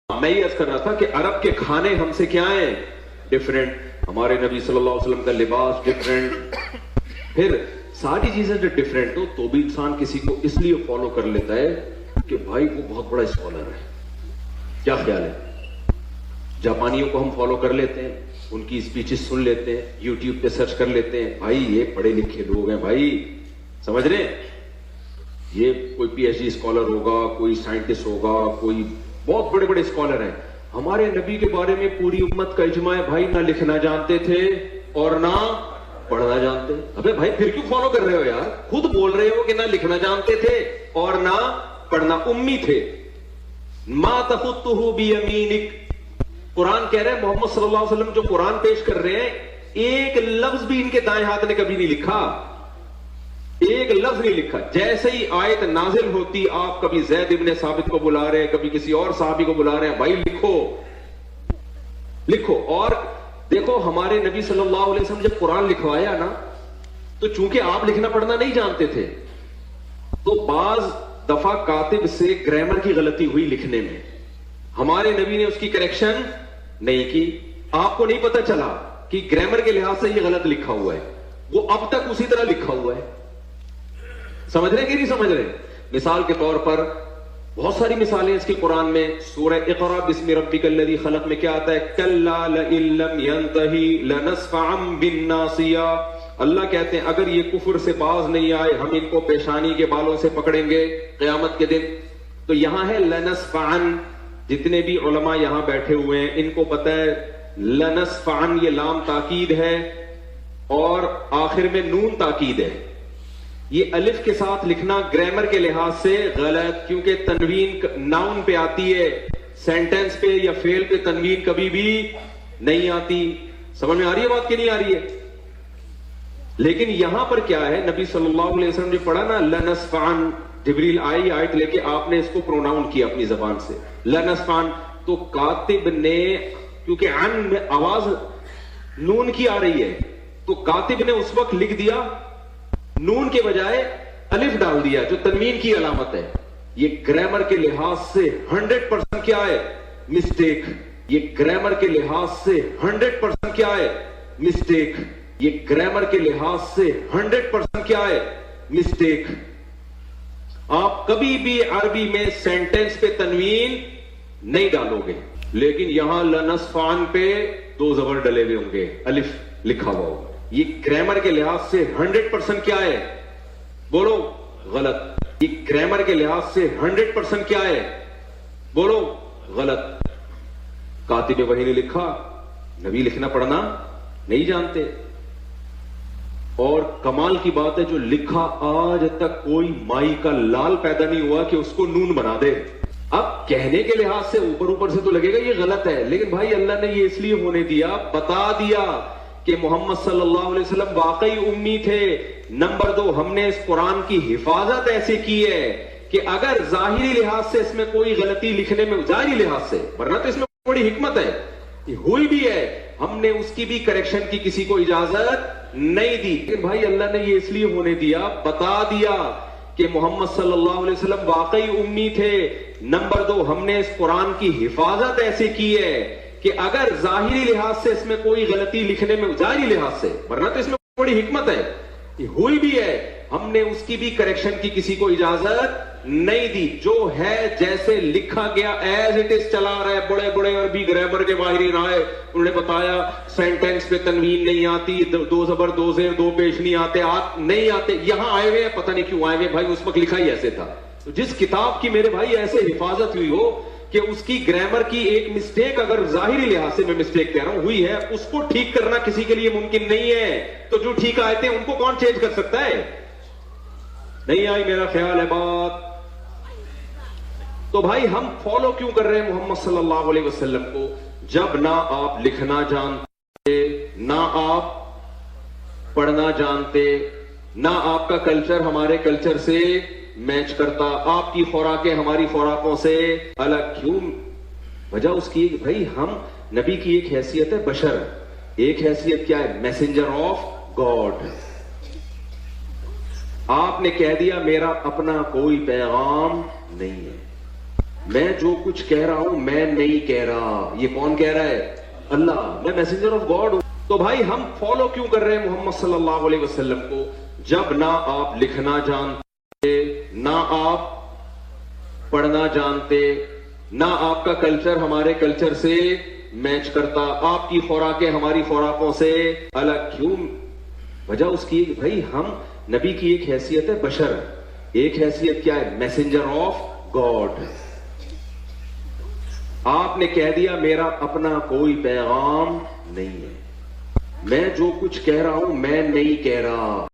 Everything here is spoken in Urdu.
میں یہ عرض کر رہا تھا کہ عرب کے کھانے ہم سے کیا ہیں؟ ڈیفرنٹ. ہمارے نبی صلی اللہ علیہ وسلم کا لباس ڈیفرنٹ. پھر ساری چیزیں جو ڈیفرنٹ ہو تو بھی انسان کسی کو اس لیے فالو کر لیتا ہے کہ بھائی وہ بہت بڑا اسکالر ہے. کیا خیال ہے؟ جاپانیوں کو ہم فالو کر لیتے ہیں, ان کی اسپیچز سن لیتے ہیں, یوٹیوب پہ سرچ کر لیتے ہیں, بھائی یہ پڑھے لکھے لوگ ہیں, بھائی سمجھ رہے ہیں, یہ کوئی پی ایچ ڈی اسکالر ہوگا, کوئی سائنٹسٹ ہوگا, کوئی بہت بڑے بڑے اسکالر ہیں. ہمارے نبی کے بارے میں پوری امت کا اجماع ہے, بھائی نہ لکھنا جانتے تھے اور نہ پڑھنا جانتے. ابے بھائی پھر کیوں فالو کر رہے ہو یار؟ خود بول رہے ہو کہ نہ لکھنا جانتے تھے اور نہ پڑھنا, امی تھے. ما تخطہ بیمینک, قرآن کہہ رہے ہیں محمد صلی اللہ علیہ وسلم جو قرآن پیش کر رہے ہیں ایک لفظ بھی ان کے دائیں ہاتھ نے کبھی نہیں لکھا, ایک لفظ نہیں لکھا. جیسے ہی آیت نازل ہوتی آپ کبھی زید ابن ثابت کو بلا رہے ہیں, کبھی کسی اور صحابی کو بلا رہے ہیں, بھائی لکھو لکھو. اور دیکھو ہمارے نبی صلی اللہ علیہ وسلم جب قرآن لکھوایا نا تو چونکہ آپ لکھنا پڑھنا نہیں جانتے تھے تو بعض دفعہ کاتب سے گرامر کی غلطی ہوئی لکھنے میں, ہمارے نبی نے اس کی کریکشن نہیں کی. آپ کو نہیں پتا چلا کہ گرامر کے لحاظ سے یہ غلط لکھا ہوا ہے, وہ اب تک اسی طرح لکھا ہوا ہے. سمجھ رہے کہ نہیں سمجھ رہے؟ مثال کے طور پر بہت ساری مثالیں اس کی قرآن میں. سورہ اقرا بسم ربک الذی خلق میں کیا آتا ہے؟ کلا لئن لم ینتہی لنصفعا بالناصیہ. اللہ کہتے ہیں اگر یہ کفر سے باز نہیں آئے ہم ان کو پیشانی کے بالوں سے پکڑیں گے قیامت کے دن. تو یہاں ہے لنصفعا, جتنے بھی علماء یہاں بیٹھے ہوئے ہیں ان کو پتہ ہے لنصفعا یہ لام تاکید ہے اور آخر میں نون تاکید ہے. یہ الف کے ساتھ لکھنا گرامر کے لحاظ سے غلط, کیونکہ تنوین ناؤن پہ آتی ہے, سینٹنس پہ یا فعل پہ تنوین کبھی بھی نہیں آتی. سمجھ میں آ رہی ہے بات کہ نہیں آ رہی ہے؟ لیکن یہاں پر کیا ہے, نبی صلی اللہ علیہ وسلم نے پڑھا نا لنصفعن, جبریل آئی آیت لے کے آپ نے اس کو پروناؤن کیا اپنی زبان سے لنصفعن, تو کاتب نے کیونکہ عن میں آواز نون کی آ رہی ہے تو کاتب نے اس وقت لکھ دیا نون کے بجائے الف ڈال دیا جو تنوین کی علامت ہے. یہ گرامر کے لحاظ سے 100% کیا ہے؟ مسٹیک. یہ گرامر کے لحاظ سے 100% کیا ہے؟ مسٹیک. یہ گرامر کے لحاظ سے 100% کیا ہے؟ مسٹیک. آپ کبھی بھی عربی میں سینٹنس پہ تنوین نہیں ڈالو گے, لیکن یہاں لنصفعن پہ دو زبر ڈلے ہوئے ہوں گے, الف لکھا ہوا ہوگا. یہ گرامر کے لحاظ سے 100% کیا ہے؟ بولو غلط. یہ گرامر کے لحاظ سے 100% کیا ہے؟ بولو غلط. کاتب وحی نے لکھا, نبی لکھنا پڑھنا نہیں جانتے. اور کمال کی بات ہے جو لکھا آج تک کوئی مائی کا لال پیدا نہیں ہوا کہ اس کو نون بنا دے. اب کہنے کے لحاظ سے اوپر اوپر سے تو لگے گا یہ غلط ہے, لیکن بھائی اللہ نے یہ اس لیے ہونے دیا, بتا دیا کہ محمد صلی اللہ علیہ وسلم واقعی امی تھے. نمبر 2, ہم نے اس قرآن کی حفاظت ایسے کی ہے کہ اگر ظاہری لحاظ سے اس میں کوئی غلطی لکھنے میں, ظاہری لحاظ سے, ورنہ تو اس میں بڑی حکمت ہے, ہوئی بھی ہے, ہم نے اس کی بھی کریکشن کی کسی کو اجازت نہیں دی. لیکن بھائی اللہ نے یہ اس لیے ہونے دیا, بتا دیا کہ محمد صلی اللہ علیہ وسلم واقعی امی تھے. نمبر 2, ہم نے اس قرآن کی حفاظت ایسے کی ہے کہ اگر ظاہری لحاظ سے اس میں کوئی غلطی لکھنے میں, ظاہری لحاظ سے, ورنہ تو اس میں بڑی حکمت ہے, ہوئی بھی ہے, ہم نے اس کی بھی کریکشن کی کسی کو اجازت نہیں دی. جو ہے جیسے لکھا گیا ایز اٹ از چلا رہا ہے. بڑے بڑے عربی گرامر کے ماہرین آئے, انہوں نے بتایا سینٹینس پہ تنوین نہیں آتی, دو زبر دو زیر دو پیش نہیں آتے, نہیں آتے. یہاں آئے ہوئے ہیں, پتہ نہیں کیوں آئے ہوئے بھائی, اس وقت لکھا ہی ایسے تھا. تو جس کتاب کی میرے بھائی ایسے حفاظت ہوئی ہو کہ اس کی گرامر کی ایک مسٹیک, اگر ظاہری لحاظ سے میں مسٹیک کہہ رہا ہوں ہوئی ہے, اس کو ٹھیک کرنا کسی کے لیے ممکن نہیں ہے. تو جو ٹھیک آئے تھے ان کو کون چینج کر سکتا ہے؟ نہیں آئی میرا خیال ہے بات. تو بھائی ہم فالو کیوں کر رہے ہیں محمد صلی اللہ علیہ وسلم کو, جب نہ آپ لکھنا جانتے, نہ آپ پڑھنا جانتے, نہ آپ کا کلچر ہمارے کلچر سے میچ کرتا, آپ کی خوراکیں ہماری خوراکوں سے الگ. کیوں؟ وجہ اس کی بھائی ہم, نبی کی ایک حیثیت ہے بشر, ایک حیثیت کیا ہے؟ Messenger of God. آپ نے کہہ دیا میرا اپنا کوئی پیغام نہیں ہے, میں جو کچھ کہہ رہا ہوں میں نہیں کہہ رہا. یہ کون کہہ رہا ہے؟ اللہ. میں میسنجر آف گاڈ ہوں. تو بھائی ہم فالو کیوں کر رہے ہیں محمد صلی اللہ علیہ وسلم کو جب نہ آپ لکھنا جانتے, نہ آپ پڑھنا جانتے, نہ آپ کا کلچر ہمارے کلچر سے میچ کرتا, آپ کی خوراکیں ہماری خوراکوں سے الگ کیوں؟ وجہ اس کی بھائی ہم نبی کی ایک حیثیت ہے بشر, ایک حیثیت کیا ہے؟ Messenger of God. آپ نے کہہ دیا میرا اپنا کوئی پیغام نہیں ہے, میں جو کچھ کہہ رہا ہوں میں نہیں کہہ رہا.